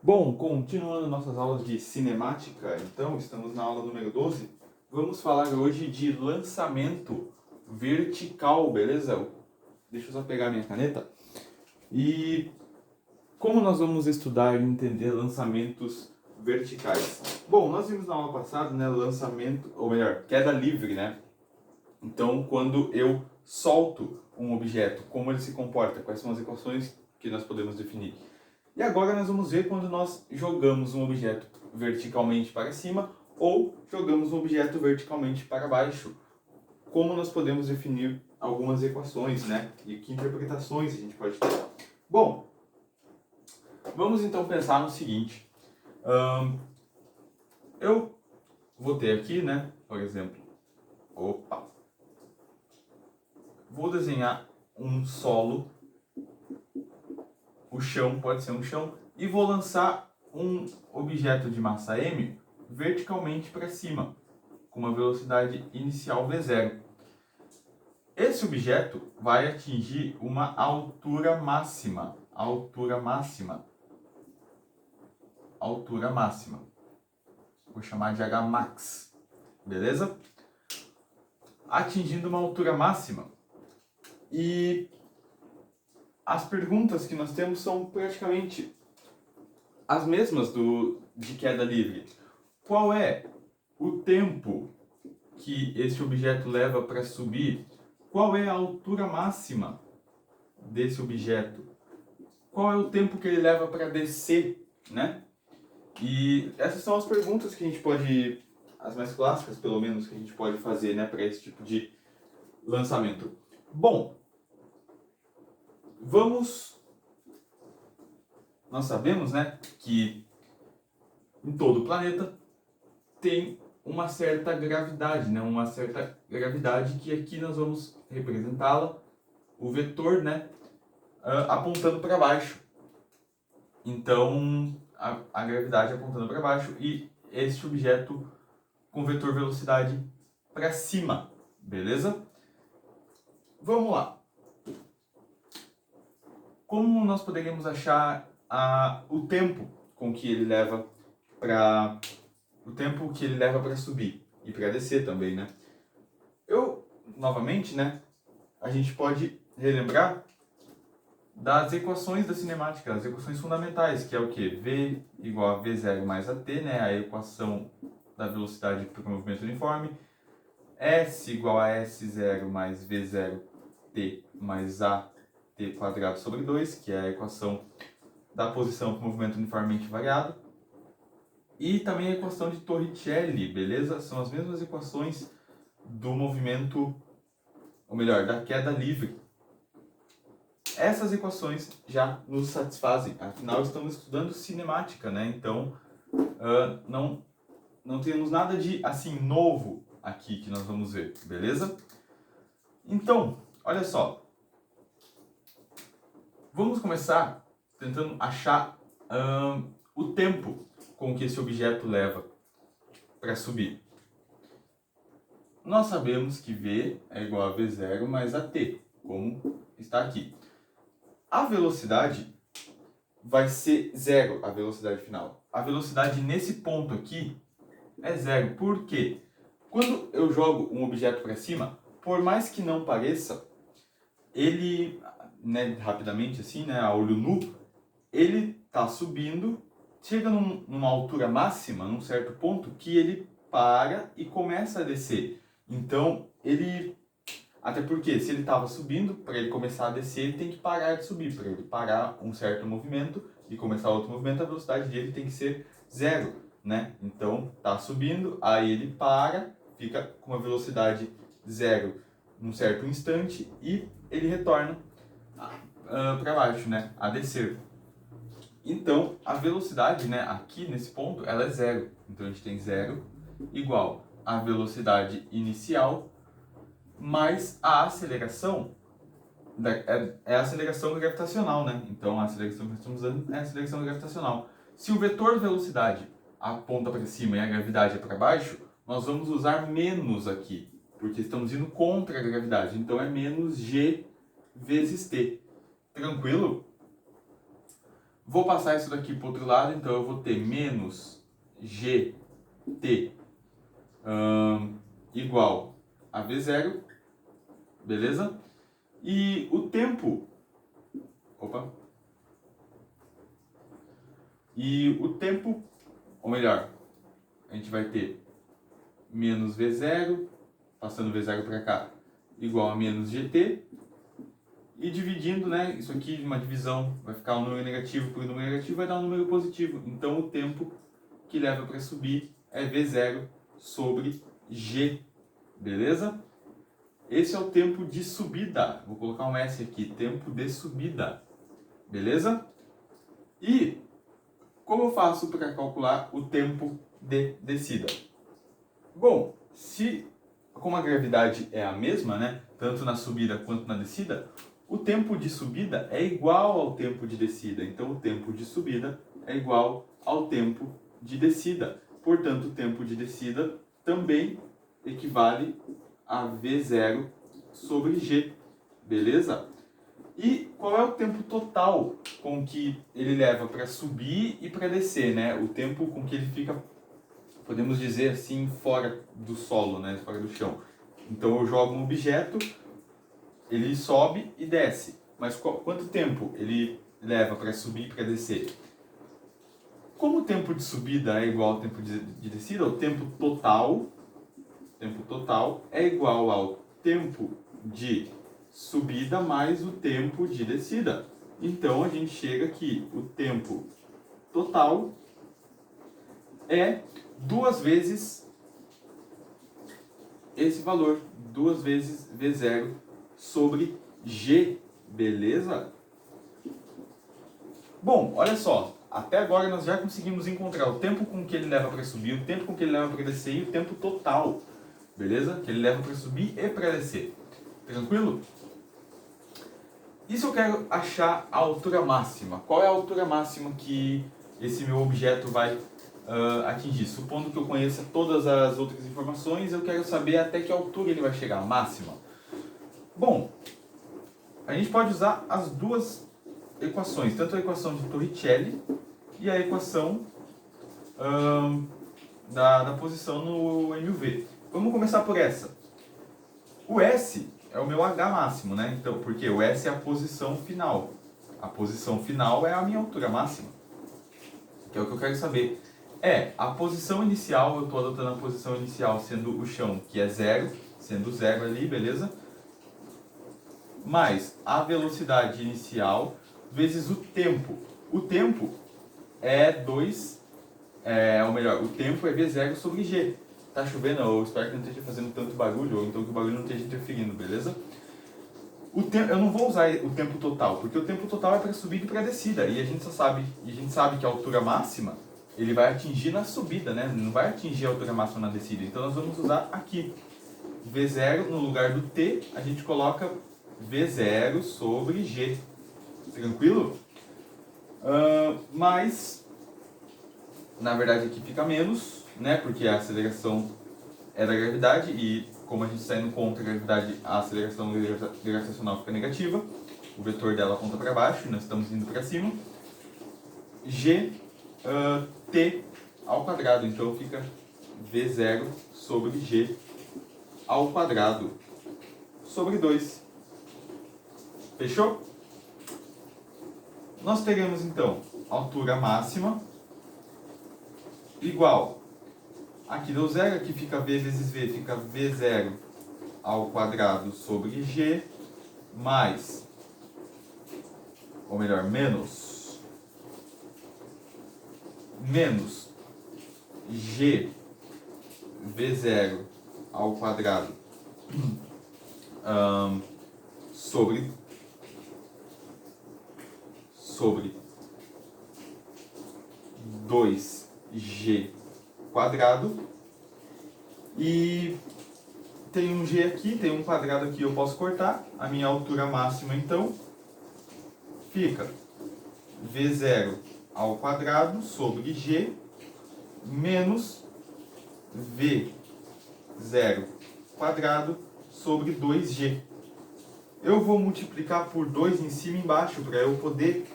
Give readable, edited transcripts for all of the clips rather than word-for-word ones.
Bom, continuando nossas aulas de cinemática, então, estamos na aula número 12. Vamos falar hoje de lançamento vertical, beleza? Deixa eu só pegar minha caneta. E como nós vamos estudar e entender lançamentos verticais? Bom, nós vimos na aula passada, né, lançamento, ou melhor, queda livre, né? Então, quando eu solto um objeto, como ele se comporta, quais são as equações que nós podemos definir. E agora nós vamos ver quando nós jogamos um objeto verticalmente para cima ou jogamos um objeto verticalmente para baixo. Como nós podemos definir algumas equações, né? E que interpretações a gente pode ter. Bom, vamos então pensar no seguinte. Eu vou ter aqui, né? Por exemplo, vou desenhar um solo. O chão pode ser um chão, e vou lançar um objeto de massa m verticalmente para cima, com uma velocidade inicial v0. Esse objeto vai atingir uma altura máxima. Vou chamar de Hmax, beleza? Atingindo uma altura máxima. E as perguntas que nós temos são praticamente as mesmas de queda livre. Qual é o tempo que esse objeto leva para subir? Qual é a altura máxima desse objeto? Qual é o tempo que ele leva para descer, né? E essas são as perguntas que a gente pode, as mais clássicas pelo menos, que a gente pode fazer, né, para esse tipo de lançamento. Bom, nós sabemos, né, que em todo o planeta tem uma certa gravidade, né, que aqui nós vamos representá-la, o vetor, né, apontando para baixo. Então, a gravidade apontando para baixo e este objeto com vetor velocidade para cima, beleza? Vamos lá. Como nós poderíamos achar o tempo com que ele leva para subir e para descer também, né? Novamente, né, a gente pode relembrar das equações da cinemática, as equações fundamentais, que é o que? V igual a V0 mais AT, né, a equação da velocidade para o movimento uniforme. S igual a S0 mais V0t mais AT quadrado sobre 2, que é a equação da posição para o movimento uniformemente variado. E também a equação de Torricelli, beleza? São as mesmas equações do movimento, ou melhor, da queda livre. Essas equações já nos satisfazem, afinal estamos estudando cinemática, né? Então não temos nada de assim novo aqui que nós vamos ver, beleza? Então, olha só, vamos começar tentando achar o tempo com que esse objeto leva para subir. Nós sabemos que V é igual a V0 mais AT, como está aqui. A velocidade vai ser zero, a velocidade final. A velocidade nesse ponto aqui é zero. Por quê? Quando eu jogo um objeto para cima, por mais que não pareça, ele, né, rapidamente assim, né, a olho nu, ele está subindo, chega numa altura máxima, num certo ponto, que ele para e começa a descer. Então, até porque se ele estava subindo, para ele começar a descer, ele tem que parar de subir. Para ele parar um certo movimento e começar outro movimento, a velocidade dele tem que ser zero, né? Então, está subindo, aí ele para, fica com uma velocidade zero num certo instante e ele retorna para baixo, né? A descer. Então, a velocidade, né, aqui nesse ponto, ela é zero. Então, a gente tem zero igual a velocidade inicial mais a aceleração, é a aceleração gravitacional, né? Então, a aceleração que nós estamos usando é a aceleração gravitacional. Se o vetor velocidade aponta para cima e a gravidade é para baixo, nós vamos usar menos aqui, porque estamos indo contra a gravidade. Então, é menos g vezes t. Tranquilo? Vou passar isso daqui para o outro lado, então eu vou ter menos GT igual a V0, beleza? E o tempo... Opa! E o tempo, ou melhor, a gente vai ter menos V0, passando V0 para cá, igual a menos GT. E dividindo, né, isso aqui, uma divisão, vai ficar um número negativo por um número negativo, vai dar um número positivo. Então, o tempo que leva para subir é V0 sobre G, beleza? Esse é o tempo de subida. Vou colocar um S aqui, tempo de subida, beleza? E como eu faço para calcular o tempo de descida? Bom, como a gravidade é a mesma, né, tanto na subida quanto na descida, o tempo de subida é igual ao tempo de descida. Então, o tempo de subida é igual ao tempo de descida. Portanto, o tempo de descida também equivale a V0 sobre G. Beleza? E qual é o tempo total com que ele leva para subir e para descer, né? O tempo com que ele fica, podemos dizer assim, fora do solo, né? Fora do chão. Então, eu jogo um objeto, ele sobe e desce. Mas quanto tempo ele leva para subir e para descer? Como o tempo de subida é igual ao tempo de descida, o tempo total é igual ao tempo de subida mais o tempo de descida. Então, a gente chega que o tempo total é 2 vezes esse valor, 2 vezes V0 sobre G, beleza? Bom, olha só, até agora nós já conseguimos encontrar o tempo com que ele leva para subir, o tempo com que ele leva para descer e o tempo total, beleza? Que ele leva para subir e para descer. Tranquilo? Isso eu quero achar a altura máxima. Qual é a altura máxima que esse meu objeto vai atingir? Supondo que eu conheça todas as outras informações, eu quero saber até que altura ele vai chegar, a máxima. Bom, a gente pode usar as duas equações, tanto a equação de Torricelli e a equação da posição no MUV. Vamos começar por essa. O S é o meu H máximo, né? Então, porque o S é a posição final. A posição final é a minha altura máxima. Que é o que eu quero saber. A posição inicial, eu estou adotando a posição inicial sendo o chão, que é 0, sendo 0 ali, beleza? Mais a velocidade inicial vezes o tempo. O tempo é 2, ou melhor, o tempo é V0 sobre G. Tá chovendo, eu espero que não esteja fazendo tanto barulho, ou então que o barulho não esteja interferindo, beleza? Eu não vou usar o tempo total, porque o tempo total é para subida e para descida, e a gente sabe que a altura máxima ele vai atingir na subida, né? Não vai atingir a altura máxima na descida. Então nós vamos usar aqui V0 no lugar do T, a gente coloca V0 sobre G. Tranquilo? Mas, na verdade aqui fica menos, né? Porque a aceleração é da gravidade e como a gente está indo contra a gravidade, a aceleração gravitacional fica negativa. O vetor dela aponta para baixo e nós estamos indo para cima. G, T ao quadrado, então fica V0 sobre G ao quadrado sobre 2. Fechou? Nós teremos então altura máxima igual, aqui deu 0, aqui fica V vezes V, fica V0 ao quadrado sobre G, mais, ou melhor, menos G V0 ao quadrado sobre 2G quadrado. E tem um G aqui, tem um quadrado aqui, eu posso cortar. A minha altura máxima, então, fica V0 ao quadrado sobre G menos V0 quadrado sobre 2G. Eu vou multiplicar por 2 em cima e embaixo para eu poder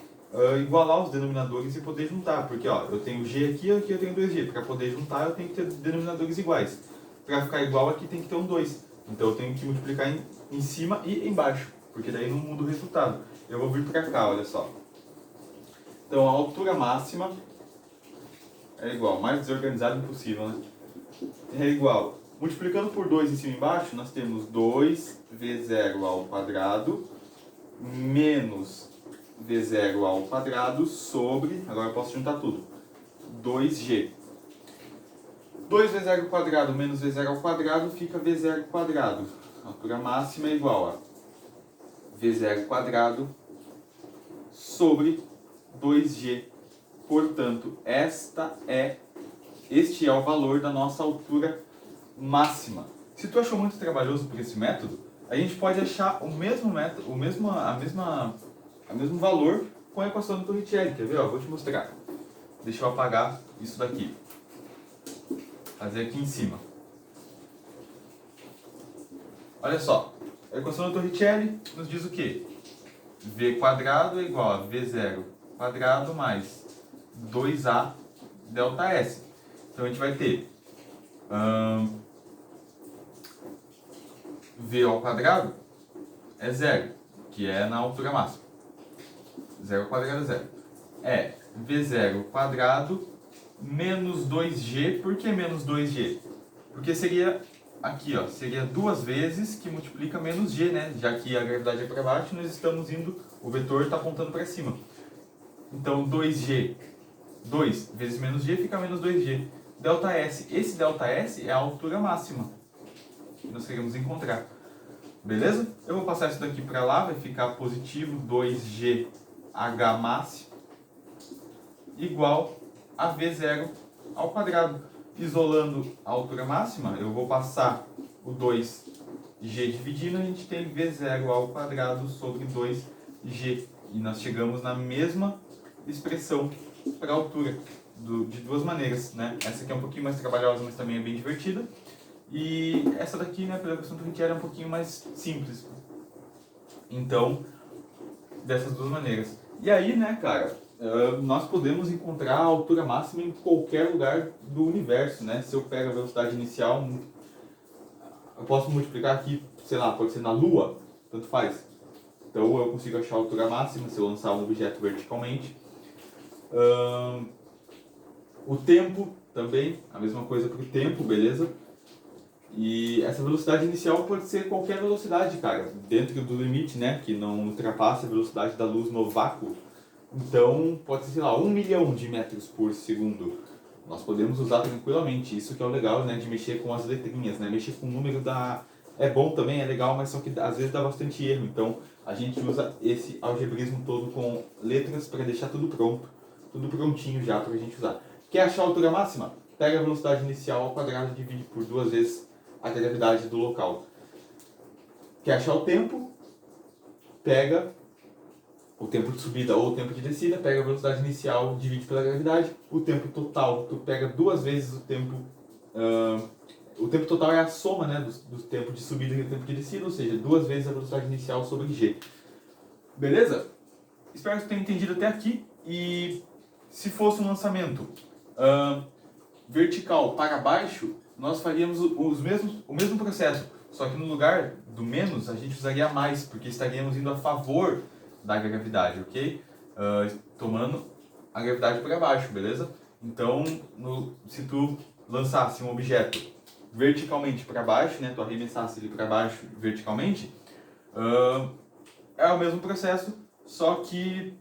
igualar os denominadores e poder juntar, porque ó, eu tenho g aqui e aqui eu tenho 2g. Para poder juntar eu tenho que ter denominadores iguais. Para ficar igual aqui tem que ter um 2. Então eu tenho que multiplicar em cima e embaixo, porque daí não muda o resultado. Eu vou vir para cá, olha só. Então a altura máxima é igual, mais desorganizado impossível, né? É igual, multiplicando por 2 em cima e embaixo, nós temos 2v0 ao quadrado menos v0 ao quadrado sobre, agora eu posso juntar tudo, 2g. 2v0 ao quadrado menos v0 ao quadrado fica v0 ao quadrado. A altura máxima é igual a v0 ao quadrado sobre 2g. Portanto, este é o valor da nossa altura máxima. Se tu achou muito trabalhoso por esse método, a gente pode achar o mesmo método, o mesmo valor com a equação do Torricelli. Quer ver? Ó, vou te mostrar. Deixa eu apagar isso daqui. Fazer aqui em cima. Olha só. A equação do Torricelli nos diz o quê? V quadrado é igual a V0 quadrado mais 2A delta S. Então a gente vai ter V ao quadrado é zero, que é na altura máxima. 0 ao quadrado é zero. É V0 quadrado menos 2G. Por que menos 2G? Porque seria aqui, ó, seria duas vezes que multiplica menos G, né? Já que a gravidade é para baixo, nós estamos indo, o vetor está apontando para cima. Então 2G, 2 vezes menos G fica menos 2G. Delta S, esse delta S é a altura máxima que nós queremos encontrar. Beleza? Eu vou passar isso daqui para lá, vai ficar positivo 2GH máximo igual a V0 ao quadrado. Isolando a altura máxima, eu vou passar o 2G dividindo, a gente tem V0 ao quadrado sobre 2G. E nós chegamos na mesma expressão para a altura, de duas maneiras, né? Essa aqui é um pouquinho mais trabalhosa, mas também é bem divertida. E essa daqui, né, pela questão do Torricelli, é um pouquinho mais simples. Então, dessas duas maneiras. E aí, né, cara, nós podemos encontrar a altura máxima em qualquer lugar do universo, né? Se eu pego a velocidade inicial, eu posso multiplicar aqui, sei lá, pode ser na Lua, tanto faz. Então eu consigo achar a altura máxima se eu lançar um objeto verticalmente. O tempo também, a mesma coisa para o tempo, beleza? E essa velocidade inicial pode ser qualquer velocidade, cara, dentro do limite, né, que não ultrapasse a velocidade da luz no vácuo. Então, pode ser, sei lá, 1 milhão de metros por segundo. Nós podemos usar tranquilamente. Isso que é o legal, né, de mexer com as letrinhas, né? Mexer com o número é bom também, é legal, mas só que às vezes dá bastante erro. Então, a gente usa esse algebrismo todo com letras para deixar tudo pronto, tudo prontinho já para a gente usar. Quer achar a altura máxima? Pega a velocidade inicial ao quadrado e divide por 2 vezes a gravidade do local. Quer achar o tempo? Pega o tempo de subida ou o tempo de descida, pega a velocidade inicial, divide pela gravidade. O tempo total, tu pega 2 vezes o tempo... o tempo total é a soma, né, do tempo de subida e do tempo de descida, ou seja, 2 vezes a velocidade inicial sobre g. Beleza? Espero que você tenha entendido até aqui. E se fosse um lançamento vertical para baixo, nós faríamos o mesmo processo, só que no lugar do menos a gente usaria mais, porque estaríamos indo a favor da gravidade, ok? Tomando a gravidade para baixo, beleza? Então, se tu lançasse um objeto verticalmente para baixo, né, tu arremessasse ele para baixo verticalmente, é o mesmo processo, só que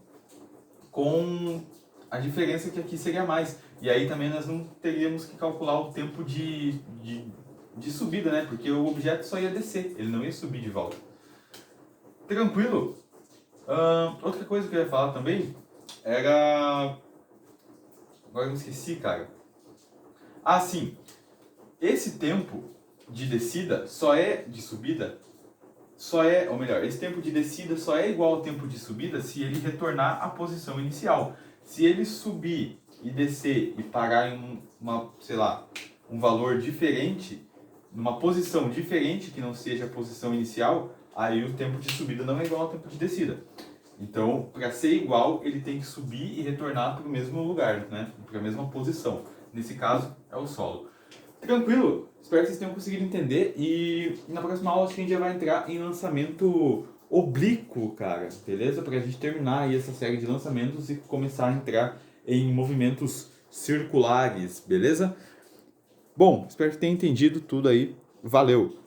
com a diferença que aqui seria mais. E aí também nós não teríamos que calcular o tempo de subida, né? Porque o objeto só ia descer, ele não ia subir de volta. Tranquilo? Outra coisa que eu ia falar também era... Agora eu me esqueci, cara. Ah, sim. Esse tempo de descida só é de subida, ou melhor, esse tempo de descida só é igual ao tempo de subida se ele retornar à posição inicial. Se ele subir e descer e parar em sei lá, um valor diferente, numa posição diferente que não seja a posição inicial, aí o tempo de subida não é igual ao tempo de descida. Então, para ser igual, ele tem que subir e retornar para o mesmo lugar, né? Para a mesma posição. Nesse caso, é o solo. Tranquilo? Espero que vocês tenham conseguido entender. E na próxima aula, acho que a gente já vai entrar em lançamento oblíquo, cara. Beleza? Para a gente terminar aí essa série de lançamentos e começar a entrar em movimentos circulares. Beleza? Bom, espero que tenha entendido tudo aí. Valeu!